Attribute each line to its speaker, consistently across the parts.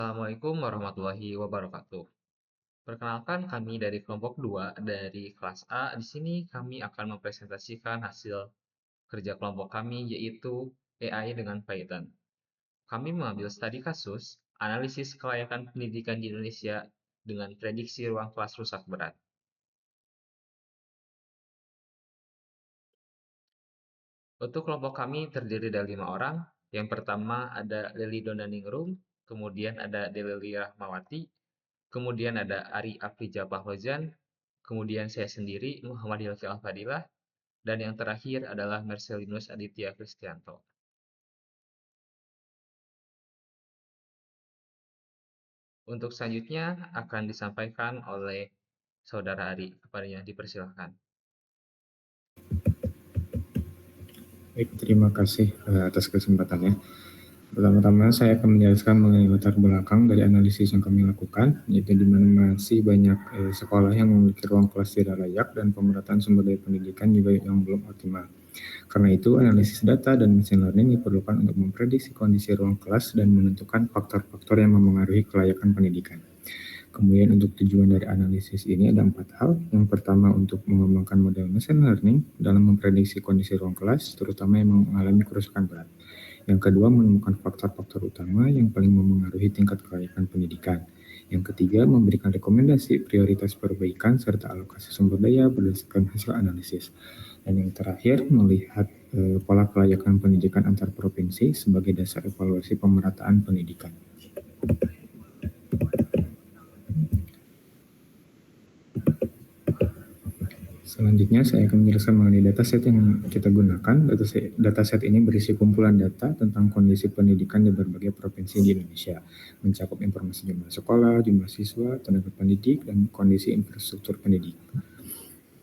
Speaker 1: Assalamualaikum warahmatullahi wabarakatuh. Perkenalkan kami dari kelompok 2 dari kelas A. Di sini kami akan mempresentasikan hasil kerja kelompok kami yaitu AI dengan Python. Kami mengambil studi kasus analisis kelayakan pendidikan di Indonesia dengan prediksi ruang kelas rusak berat. Untuk kelompok kami terdiri dari 5 orang. Yang pertama ada Lili Donaningrum, kemudian ada Delili Rahmawati, kemudian ada Ari Afrija Pahlojan, kemudian saya sendiri Muhammad Hilfi Al-Fadilah, dan yang terakhir adalah Marcelinus Aditya Kristianto. Untuk selanjutnya akan disampaikan oleh Saudara Ari. Kepadanya dipersilahkan.
Speaker 2: Baik, terima kasih atas kesempatannya. Pertama-tama saya akan menjelaskan mengenai latar belakang dari analisis yang kami lakukan, yaitu di mana masih banyak sekolah yang memiliki ruang kelas tidak layak dan pemerataan sumber daya pendidikan juga yang belum optimal. Karena itu, analisis data dan machine learning diperlukan untuk memprediksi kondisi ruang kelas dan menentukan faktor-faktor yang memengaruhi kelayakan pendidikan. Kemudian untuk tujuan dari analisis ini ada 4 hal. Yang pertama untuk mengembangkan model machine learning dalam memprediksi kondisi ruang kelas, terutama yang mengalami kerusakan berat. Yang kedua menemukan faktor-faktor utama yang paling memengaruhi tingkat kelayakan pendidikan. Yang ketiga memberikan rekomendasi prioritas perbaikan serta alokasi sumber daya berdasarkan hasil analisis. Dan yang terakhir melihat pola kelayakan pendidikan antar provinsi sebagai dasar evaluasi pemerataan pendidikan. Selanjutnya saya akan menjelaskan mengenai dataset yang kita gunakan. Dataset ini berisi kumpulan data tentang kondisi pendidikan di berbagai provinsi di Indonesia, mencakup informasi jumlah sekolah, jumlah siswa, tenaga pendidik, dan kondisi infrastruktur pendidikan.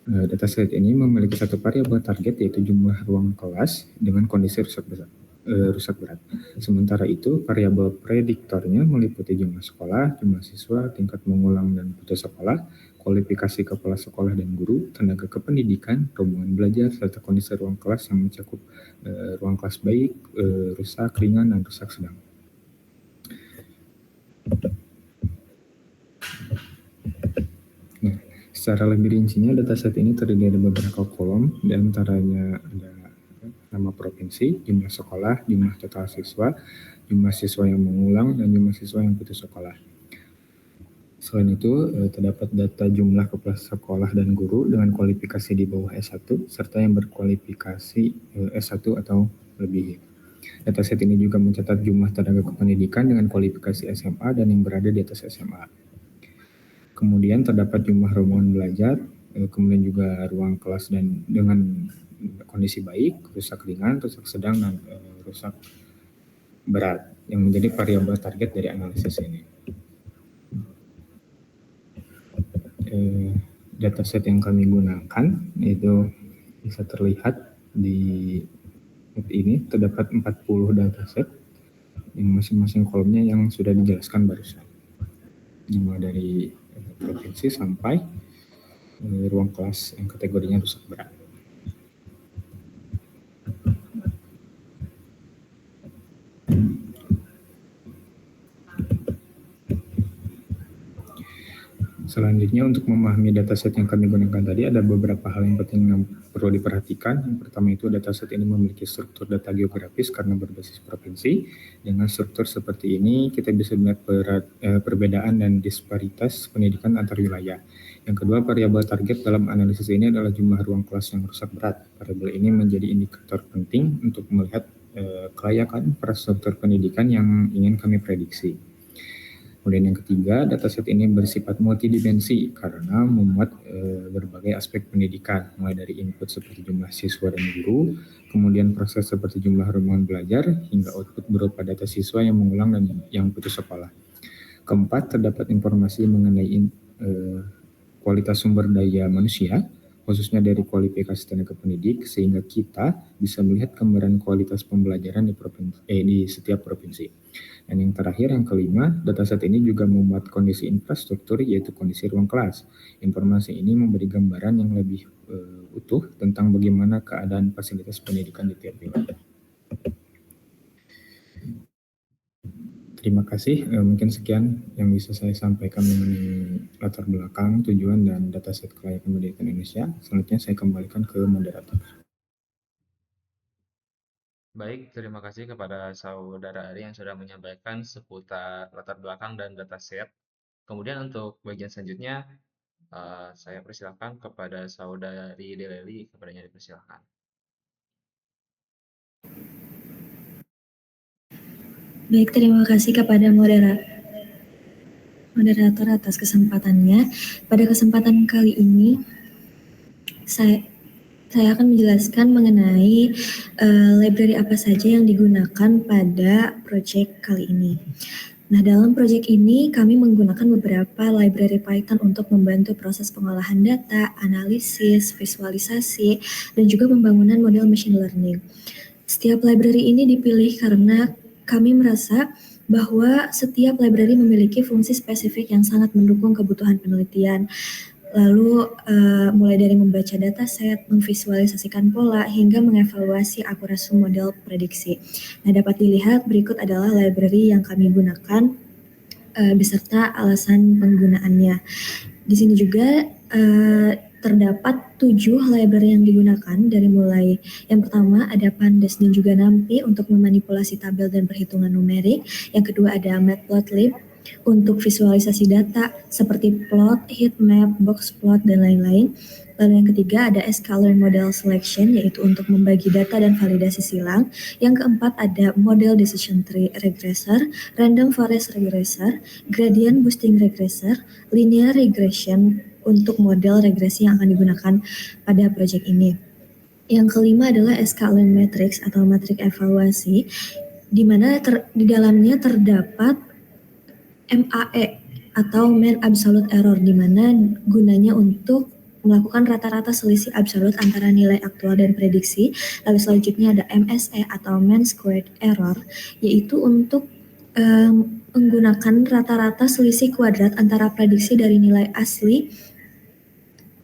Speaker 2: Dataset ini memiliki satu variabel target yaitu jumlah ruang kelas dengan kondisi rusak berat. Sementara itu, variabel prediktornya meliputi jumlah sekolah, jumlah siswa, tingkat mengulang dan putus sekolah, kualifikasi kepala sekolah dan guru, tenaga kependidikan, rombongan belajar, serta kondisi ruang kelas yang mencakup ruang kelas baik, rusak ringan, dan rusak sedang. Nah, secara lebih rincinya dataset ini terdiri dari beberapa kolom, di antaranya ada nama provinsi, jumlah sekolah, jumlah total siswa, jumlah siswa yang mengulang, dan jumlah siswa yang putus sekolah. Selain itu, terdapat data jumlah kepala sekolah dan guru dengan kualifikasi di bawah S1, serta yang berkualifikasi S1 atau lebih. Dataset ini juga mencatat jumlah tenaga kependidikan dengan kualifikasi SMA dan yang berada di atas SMA. Kemudian terdapat jumlah rombongan belajar, kemudian juga ruang kelas dan dengan kondisi baik, rusak ringan, rusak sedang, dan rusak berat yang menjadi variabel target dari analisis ini. Dataset yang kami gunakan yaitu bisa terlihat di ini terdapat 40 dataset yang masing-masing kolomnya yang sudah dijelaskan barusan, dimulai dari provinsi sampai ruang kelas yang kategorinya rusak berat. Selanjutnya untuk memahami dataset yang kami gunakan tadi ada beberapa hal yang penting yang perlu diperhatikan. Yang pertama itu dataset ini memiliki struktur data geografis karena berbasis provinsi. Dengan struktur seperti ini kita bisa melihat perbedaan dan disparitas pendidikan antar wilayah. Yang kedua, variabel target dalam analisis ini adalah jumlah ruang kelas yang rusak berat. Variabel ini menjadi indikator penting untuk melihat kelayakan infrastruktur pendidikan yang ingin kami prediksi. Kemudian yang ketiga, dataset ini bersifat multidimensi karena memuat berbagai aspek pendidikan, mulai dari input seperti jumlah siswa dan guru, kemudian proses seperti jumlah rombongan belajar, hingga output berupa data siswa yang mengulang dan yang putus sekolah. Keempat, terdapat informasi mengenai kualitas sumber daya manusia, khususnya dari kualifikasi tenaga pendidik, sehingga kita bisa melihat gambaran kualitas pembelajaran di setiap provinsi. Dan yang terakhir, yang kelima, dataset ini juga memuat kondisi infrastruktur, yaitu kondisi ruang kelas. Informasi ini memberi gambaran yang lebih utuh tentang bagaimana keadaan fasilitas pendidikan di tiap wilayah. Terima kasih. Mungkin sekian yang bisa saya sampaikan mengenai latar belakang, tujuan, dan dataset kelayakan pendidikan Indonesia. Selanjutnya saya kembalikan ke moderator.
Speaker 1: Baik, terima kasih kepada Saudara Ari yang sudah menyampaikan seputar latar belakang dan dataset. Kemudian untuk bagian selanjutnya, saya persilakan kepada Saudari Deleli, kepadanya dipersilakan.
Speaker 3: Baik, terima kasih kepada moderator atas kesempatannya. Pada kesempatan kali ini, saya akan menjelaskan mengenai library apa saja yang digunakan pada proyek kali ini. Nah, dalam proyek ini kami menggunakan beberapa library Python untuk membantu proses pengolahan data, analisis, visualisasi, dan juga pembangunan model machine learning. Setiap library ini dipilih karena kami merasa bahwa setiap library memiliki fungsi spesifik yang sangat mendukung kebutuhan penelitian. Lalu mulai dari membaca dataset, memvisualisasikan pola, hingga mengevaluasi akurasi model prediksi. Nah, dapat dilihat berikut adalah library yang kami gunakan beserta alasan penggunaannya. Di sini juga terdapat 7 library yang digunakan, dari mulai yang pertama ada Pandas dan juga NumPy untuk memanipulasi tabel dan perhitungan numerik. Yang kedua ada Matplotlib untuk visualisasi data seperti plot, heatmap, box plot, dan lain-lain. Lalu yang ketiga ada Sklearn Model Selection, yaitu untuk membagi data dan validasi silang. Yang keempat ada Model Decision Tree Regressor, Random Forest Regressor, Gradient Boosting Regressor, Linear Regression untuk model regresi yang akan digunakan pada proyek ini. Yang kelima adalah Sklearn Matrix atau matrik evaluasi, di mana di dalamnya terdapat MAE atau Mean Absolute Error, di mana gunanya untuk melakukan rata-rata selisih absolut antara nilai aktual dan prediksi. Lalu selanjutnya ada MSE atau Mean Squared Error, yaitu untuk menggunakan rata-rata selisih kuadrat antara prediksi dari nilai asli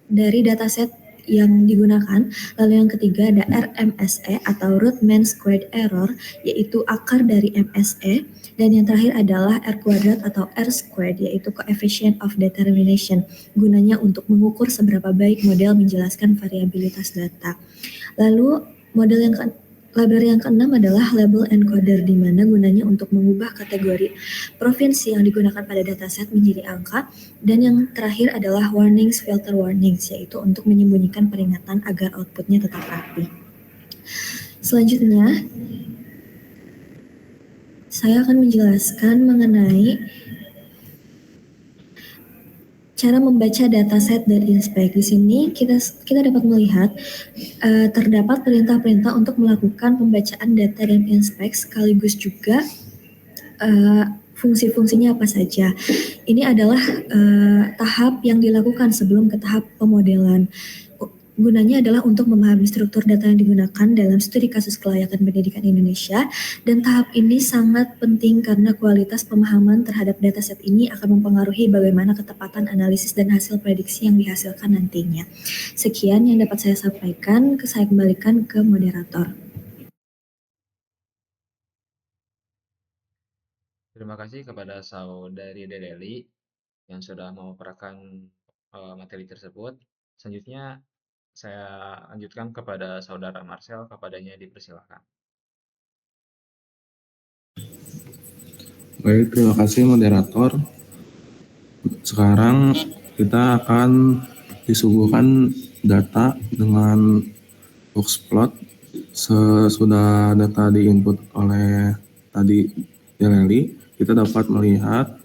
Speaker 3: dari dataset yang digunakan. Lalu yang ketiga ada RMSE atau Root Mean Squared Error, yaitu akar dari MSE. Dan yang terakhir adalah R kuadrat atau R squared, yaitu Coefficient of Determination, gunanya untuk mengukur seberapa baik model menjelaskan variabilitas data. Lalu library yang keenam adalah Label Encoder, di mana gunanya untuk mengubah kategori provinsi yang digunakan pada dataset menjadi angka. Dan yang terakhir adalah Warnings Filter Warnings, yaitu untuk menyembunyikan peringatan agar outputnya tetap rapi. Selanjutnya, saya akan menjelaskan mengenai cara membaca dataset dan inspect. Di sini kita dapat melihat terdapat perintah-perintah untuk melakukan pembacaan data dan inspect, sekaligus juga fungsi-fungsinya apa saja. Ini adalah tahap yang dilakukan sebelum ke tahap pemodelan. Gunanya adalah untuk memahami struktur data yang digunakan dalam studi kasus kelayakan pendidikan Indonesia, dan tahap ini sangat penting karena kualitas pemahaman terhadap dataset ini akan mempengaruhi bagaimana ketepatan analisis dan hasil prediksi yang dihasilkan nantinya. Sekian yang dapat saya sampaikan, saya kembalikan ke moderator.
Speaker 1: Terima kasih kepada Saudari Deleli yang sudah memaparkan materi tersebut. Selanjutnya saya lanjutkan kepada Saudara Marcel, kepadanya dipersilakan.
Speaker 4: Baik, terima kasih moderator. Sekarang kita akan disuguhkan data dengan box plot. Sesudah data diinput oleh tadi Deleli, kita dapat melihat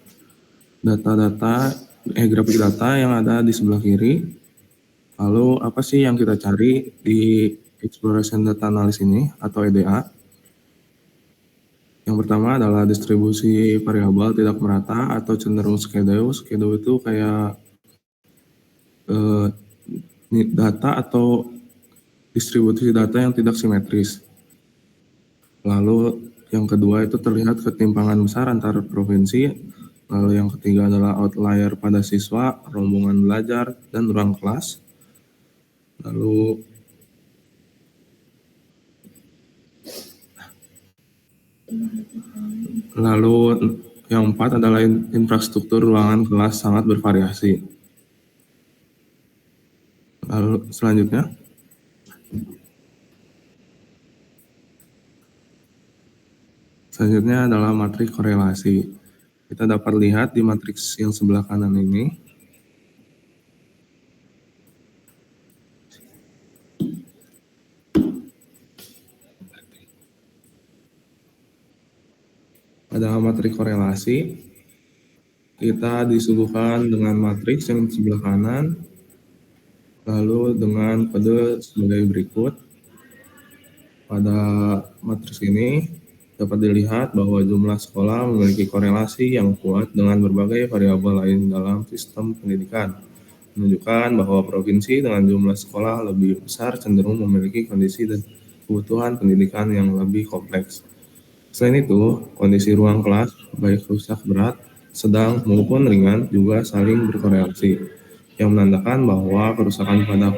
Speaker 4: grafik data yang ada di sebelah kiri. Lalu apa sih yang kita cari di Exploration Data Analysis ini atau EDA? Yang pertama adalah distribusi variabel tidak merata atau cenderung skew. Skew itu kayak data atau distribusi data yang tidak simetris. Lalu yang kedua itu terlihat ketimpangan besar antar provinsi. Lalu yang ketiga adalah outlier pada siswa, rombongan belajar, dan ruang kelas. Lalu Lalu yang 4 adalah infrastruktur ruangan kelas sangat bervariasi. Lalu selanjutnya adalah matriks korelasi. Kita dapat lihat di matriks yang sebelah kanan ini, pada matriks korelasi, kita disuguhkan dengan matriks yang sebelah kanan, lalu dengan kode sebagai berikut. Pada matriks ini dapat dilihat bahwa jumlah sekolah memiliki korelasi yang kuat dengan berbagai variabel lain dalam sistem pendidikan, menunjukkan bahwa provinsi dengan jumlah sekolah lebih besar cenderung memiliki kondisi dan kebutuhan pendidikan yang lebih kompleks. Selain itu, kondisi ruang kelas, baik rusak berat, sedang maupun ringan, juga saling berkorelasi, yang menandakan bahwa kerusakan pada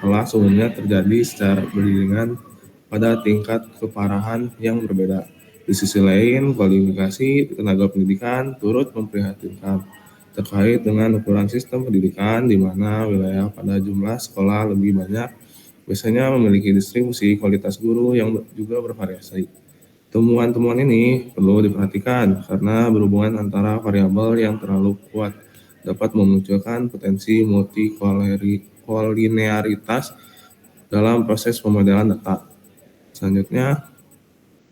Speaker 4: kelas umumnya terjadi secara beriringan pada tingkat keparahan yang berbeda. Di sisi lain, kualifikasi tenaga pendidikan turut memprihatinkan terkait dengan ukuran sistem pendidikan di mana wilayah pada jumlah sekolah lebih banyak biasanya memiliki distribusi kualitas guru yang juga bervariasi. Temuan-temuan ini perlu diperhatikan karena berhubungan antara variabel yang terlalu kuat dapat memunculkan potensi multikolinearitas dalam proses pemodelan data. Selanjutnya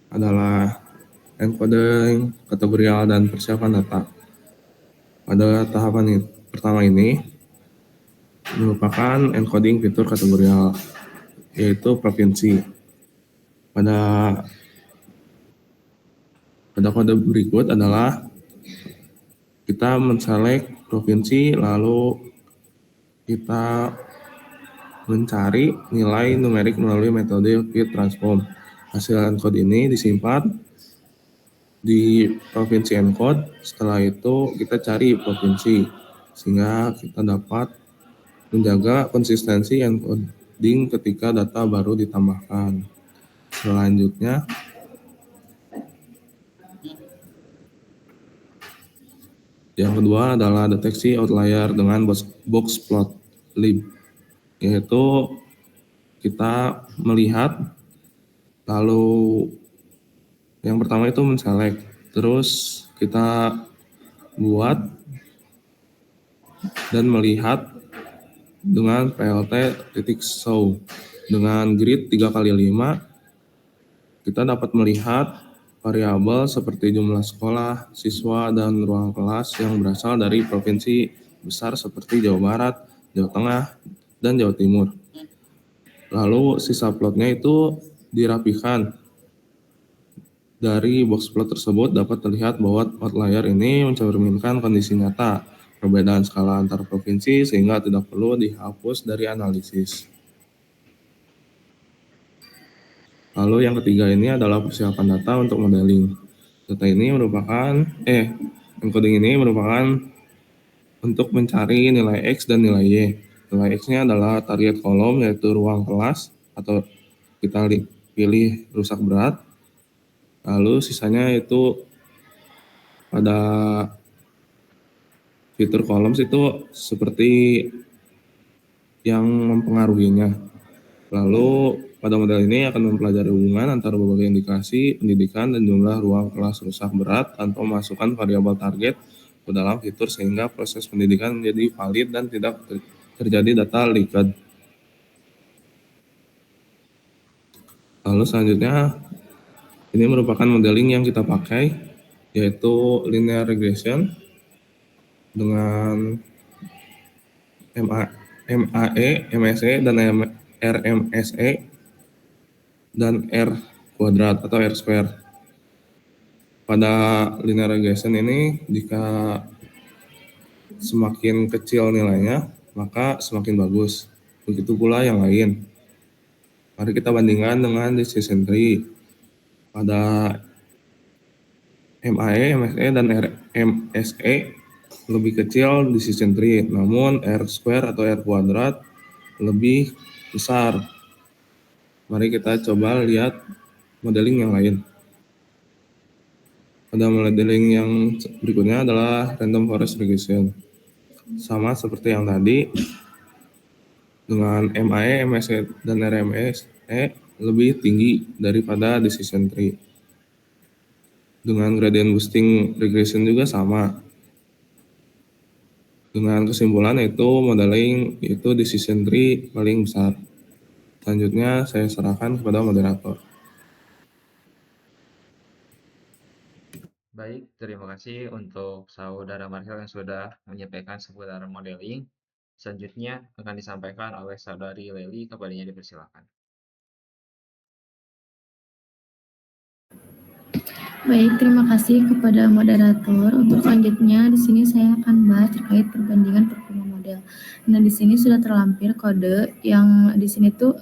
Speaker 4: adalah encoding, kategorial, dan persiapan data. Pada tahapan pertama ini merupakan encoding fitur kategorial, yaitu provinsi. Pada kode berikut adalah kita menselect provinsi, lalu kita mencari nilai numerik melalui metode fit transform. Hasil encode ini disimpan di provinsi encode. Setelah itu kita cari provinsi sehingga kita dapat menjaga konsistensi encoding ketika data baru ditambahkan. Selanjutnya yang kedua adalah deteksi outlier dengan box plot lib, yaitu kita melihat, lalu yang pertama itu menselect, terus kita buat dan melihat dengan plt.show dengan grid 3x5. Kita dapat melihat variabel seperti jumlah sekolah, siswa, dan ruang kelas yang berasal dari provinsi besar seperti Jawa Barat, Jawa Tengah, dan Jawa Timur. Lalu sisa plotnya itu dirapikan. Dari box plot tersebut dapat terlihat bahwa outlier ini mencerminkan kondisi nyata, perbedaan skala antar provinsi sehingga tidak perlu dihapus dari analisis. Lalu yang ketiga ini adalah persiapan data untuk modeling. Data ini encoding ini merupakan untuk mencari nilai X dan nilai Y. Nilai X-nya adalah target kolom, yaitu ruang kelas, atau kita pilih rusak berat. Lalu sisanya itu pada fitur columns itu seperti yang mempengaruhinya. Lalu pada model ini akan mempelajari hubungan antara berbagai indikasi pendidikan dan jumlah ruang kelas rusak berat tanpa memasukkan variabel target ke dalam fitur sehingga proses pendidikan menjadi valid dan tidak terjadi data leakage. Lalu selanjutnya ini merupakan modeling yang kita pakai, yaitu linear regression dengan MAE, MSE, dan RMSE, dan R kuadrat atau R square. Pada linear regression ini, jika semakin kecil nilainya, maka semakin bagus. Begitu pula yang lain. Mari kita bandingkan dengan decision tree. Pada MAE, MSE, dan RMSE lebih kecil decision tree, namun R square atau R kuadrat lebih besar. Mari kita coba lihat modeling yang lain. Pada modeling yang berikutnya adalah random forest regression. Sama seperti yang tadi, dengan MAE, MSE, dan RMSE lebih tinggi daripada decision tree. Dengan gradient boosting regression juga sama. Dengan kesimpulan itu modeling itu decision tree paling besar. Selanjutnya saya serahkan kepada moderator.
Speaker 1: Baik, terima kasih untuk Saudara Marcel yang sudah menyampaikan seputar modeling. Selanjutnya akan disampaikan oleh Saudari Leli, kepadanya dipersilakan.
Speaker 5: Baik, terima kasih kepada moderator. Untuk selanjutnya di sini saya akan bahas terkait perbandingan performa model. Nah, di sini sudah terlampir kode yang di sini tuh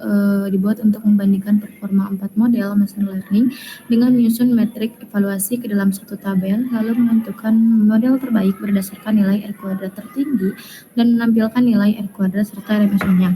Speaker 5: dibuat untuk membandingkan performa 4 model machine learning dengan menyusun metrik evaluasi ke dalam satu tabel, lalu menentukan model terbaik berdasarkan nilai R kuadrat tertinggi dan menampilkan nilai R kuadrat serta RMSE-nya.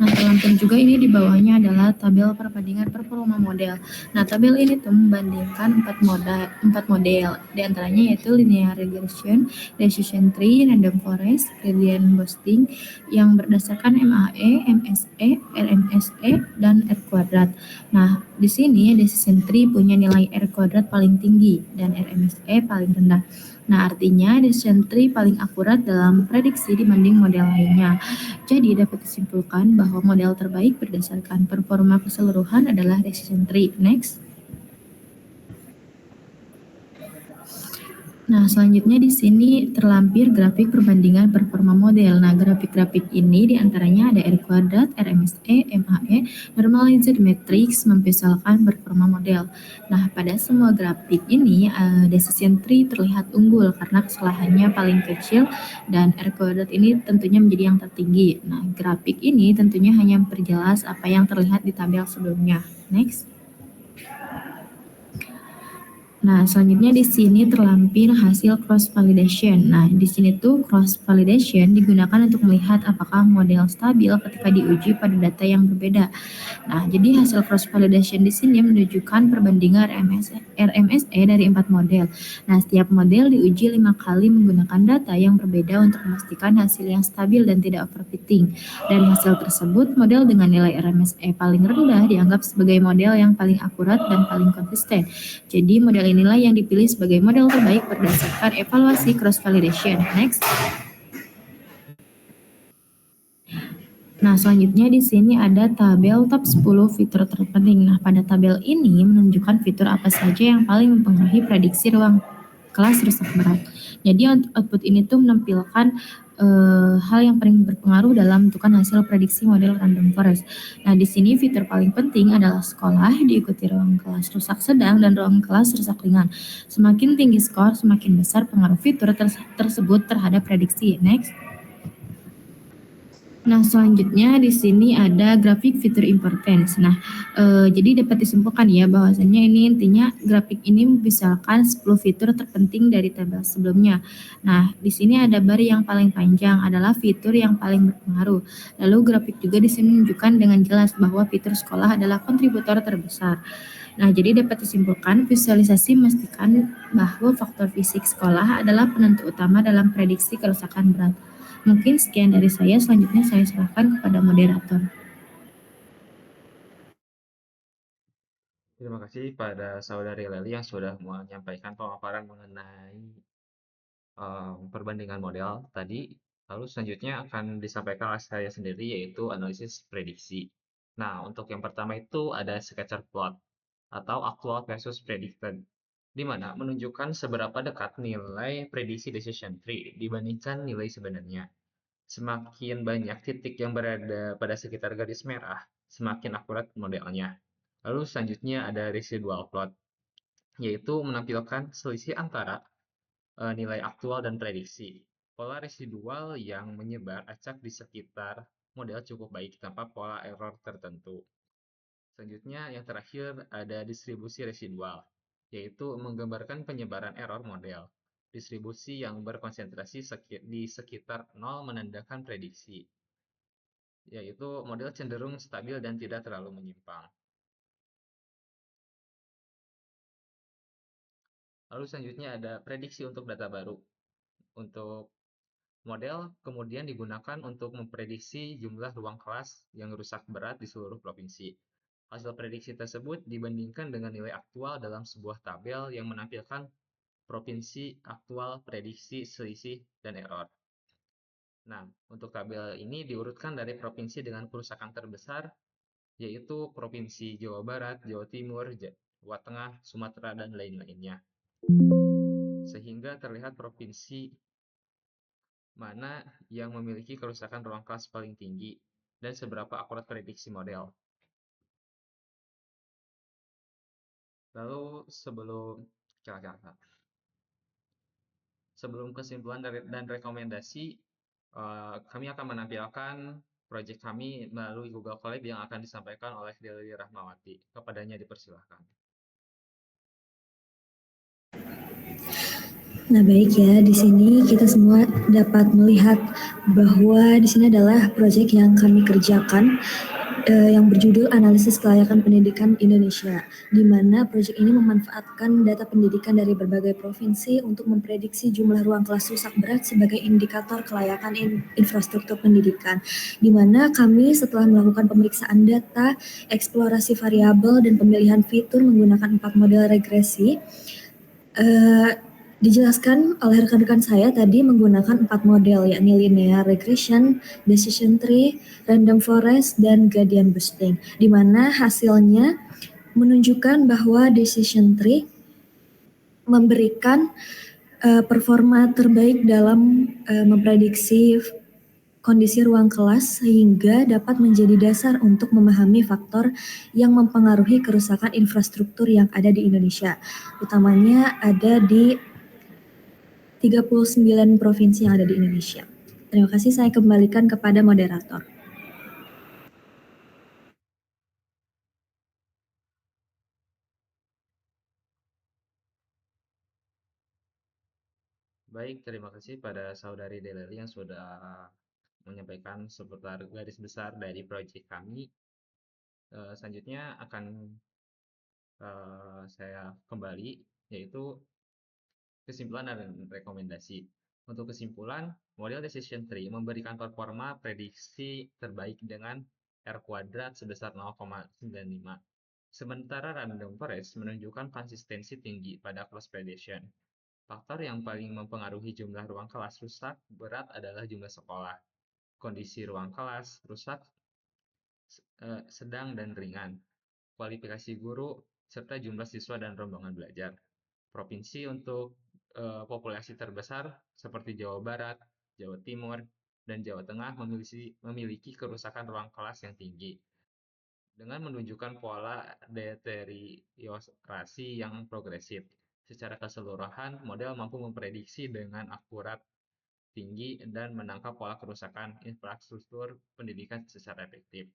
Speaker 5: Nah, terlampir juga ini di bawahnya adalah tabel perbandingan performa model. Nah, tabel ini tuh membandingkan empat model, di antaranya yaitu linear regression, decision tree, random forest, gradient boosting yang berdasarkan MAE, MSE, RMSE, dan R kuadrat. Nah, di sini decision tree punya nilai R kuadrat paling tinggi dan RMSE paling rendah. Nah, artinya decision tree paling akurat dalam prediksi dibanding model lainnya. Jadi dapat disimpulkan bahwa model terbaik berdasarkan performa keseluruhan adalah decision tree. Next. Nah, selanjutnya di sini terlampir grafik perbandingan performa model. Nah, grafik-grafik ini diantaranya ada R kuadrat, RMSE, MAE, normalized matrix memvisualkan performa model. Nah, pada semua grafik ini decision tree terlihat unggul karena kesalahannya paling kecil dan R kuadrat ini tentunya menjadi yang tertinggi. Nah, grafik ini tentunya hanya memperjelas apa yang terlihat di tabel sebelumnya. Next. Nah, selanjutnya di sini terlampir hasil cross validation. Nah, di sini tuh cross validation digunakan untuk melihat apakah model stabil ketika diuji pada data yang berbeda. Nah, jadi hasil cross validation di sini menunjukkan perbandingan RMSE dari 4 model. Nah, setiap model diuji 5 kali menggunakan data yang berbeda untuk memastikan hasil yang stabil dan tidak overfitting. Dari hasil tersebut, model dengan nilai RMSE paling rendah dianggap sebagai model yang paling akurat dan paling konsisten. Jadi, model inilah yang dipilih sebagai model terbaik berdasarkan evaluasi cross validation. Next. Nah, selanjutnya di sini ada tabel top 10 fitur terpenting. Nah, pada tabel ini menunjukkan fitur apa saja yang paling mempengaruhi prediksi ruang kelas rusak berat. Jadi output ini tuh menampilkan hal yang paling berpengaruh dalam menentukan hasil prediksi model random forest. Nah, di sini fitur paling penting adalah sekolah, diikuti ruang kelas rusak sedang dan ruang kelas rusak ringan. Semakin tinggi skor, semakin besar pengaruh fitur tersebut terhadap prediksi. Next. Nah, selanjutnya di sini ada grafik fitur importance. Nah, jadi dapat disimpulkan ya bahwasannya ini intinya grafik ini misalkan 10 fitur terpenting dari tabel sebelumnya. Nah, di sini ada bar yang paling panjang adalah fitur yang paling berpengaruh. Lalu grafik juga di sini menunjukkan dengan jelas bahwa fitur sekolah adalah kontributor terbesar. Nah, jadi dapat disimpulkan visualisasi memastikan bahwa faktor fisik sekolah adalah penentu utama dalam prediksi kerusakan berat. Mungkin sekian dari saya, selanjutnya saya serahkan kepada moderator.
Speaker 1: Terima kasih pada Saudari Leli yang sudah menyampaikan pemaparan mengenai perbandingan model tadi. Lalu selanjutnya akan disampaikan oleh saya sendiri yaitu analisis prediksi. Nah, untuk yang pertama itu ada scatter plot atau actual versus predicted, di mana menunjukkan seberapa dekat nilai prediksi decision tree dibandingkan nilai sebenarnya. Semakin banyak titik yang berada pada sekitar garis merah, semakin akurat modelnya. Lalu selanjutnya ada residual plot, yaitu menampilkan selisih antara nilai aktual dan prediksi. Pola residual yang menyebar acak di sekitar model cukup baik tanpa pola error tertentu. Selanjutnya yang terakhir ada distribusi residual, yaitu menggambarkan penyebaran error model. Distribusi yang berkonsentrasi di sekitar 0 menandakan prediksi, yaitu model cenderung stabil dan tidak terlalu menyimpang. Lalu selanjutnya ada prediksi untuk data baru. Untuk model kemudian digunakan untuk memprediksi jumlah ruang kelas yang rusak berat di seluruh provinsi. Hasil prediksi tersebut dibandingkan dengan nilai aktual dalam sebuah tabel yang menampilkan provinsi aktual, prediksi, selisih, dan error. Nah, untuk tabel ini diurutkan dari provinsi dengan kerusakan terbesar, yaitu Provinsi Jawa Barat, Jawa Timur, Jawa Tengah, Sumatera, dan lain-lainnya. Sehingga terlihat provinsi mana yang memiliki kerusakan ruang kelas paling tinggi dan seberapa akurat prediksi model. Lalu sebelum kesimpulan dan rekomendasi, kami akan menampilkan proyek kami melalui Google Colab yang akan disampaikan oleh Deli Rahmawati. Kepadanya dipersilahkan.
Speaker 3: Nah, baik ya, di sini kita semua dapat melihat bahwa di sini adalah proyek yang kami kerjakan yang berjudul Analisis Kelayakan Pendidikan Indonesia, di mana proyek ini memanfaatkan data pendidikan dari berbagai provinsi untuk memprediksi jumlah ruang kelas rusak berat sebagai indikator kelayakan infrastruktur pendidikan, di mana kami setelah melakukan pemeriksaan data, eksplorasi variabel, dan pemilihan fitur menggunakan 4 model regresi, dijelaskan oleh rekan-rekan saya tadi menggunakan 4 model, yakni linear regression, decision tree, random forest, dan gradient boosting, di mana hasilnya menunjukkan bahwa decision tree memberikan performa terbaik dalam memprediksi kondisi ruang kelas sehingga dapat menjadi dasar untuk memahami faktor yang mempengaruhi kerusakan infrastruktur yang ada di Indonesia, utamanya ada di 39 provinsi yang ada di Indonesia. Terima kasih, saya kembalikan kepada moderator.
Speaker 1: Baik, terima kasih pada Saudari Deleli yang sudah menyampaikan seputar garis besar dari proyek kami. Selanjutnya akan saya kembali, yaitu kesimpulan dan rekomendasi. Untuk kesimpulan, model decision tree memberikan performa prediksi terbaik dengan R kuadrat sebesar 0,95. Sementara random forest menunjukkan konsistensi tinggi pada cross predation. Faktor yang paling mempengaruhi jumlah ruang kelas rusak berat adalah jumlah sekolah, kondisi ruang kelas rusak sedang dan ringan, kualifikasi guru, serta jumlah siswa dan rombongan belajar. Provinsi untuk populasi terbesar seperti Jawa Barat, Jawa Timur, dan Jawa Tengah memiliki kerusakan ruang kelas yang tinggi. Dengan menunjukkan pola deteriorasi yang progresif, secara keseluruhan model mampu memprediksi dengan akurat tinggi dan menangkap pola kerusakan infrastruktur pendidikan secara efektif.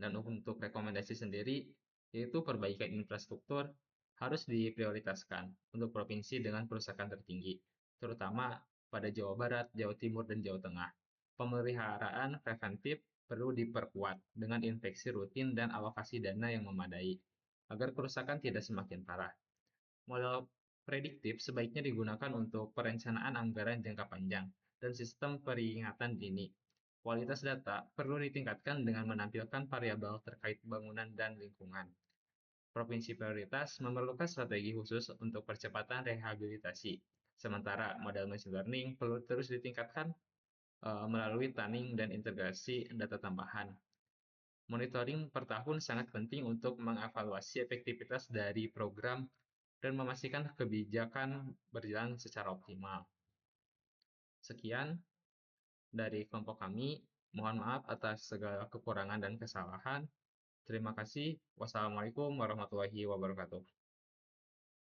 Speaker 1: Dan untuk rekomendasi sendiri, yaitu perbaikan infrastruktur harus diprioritaskan untuk provinsi dengan kerusakan tertinggi, terutama pada Jawa Barat, Jawa Timur, dan Jawa Tengah. Pemeliharaan preventif perlu diperkuat dengan inspeksi rutin dan alokasi dana yang memadai, agar kerusakan tidak semakin parah. Model prediktif sebaiknya digunakan untuk perencanaan anggaran jangka panjang dan sistem peringatan dini. Kualitas data perlu ditingkatkan dengan menampilkan variabel terkait bangunan dan lingkungan. Provinsi prioritas memerlukan strategi khusus untuk percepatan rehabilitasi. Sementara model machine learning perlu terus ditingkatkan melalui tuning dan integrasi data tambahan. Monitoring per tahun sangat penting untuk mengevaluasi efektivitas dari program dan memastikan kebijakan berjalan secara optimal. Sekian dari kelompok kami. Mohon maaf atas segala kekurangan dan kesalahan. Terima kasih. Wassalamualaikum warahmatullahi wabarakatuh.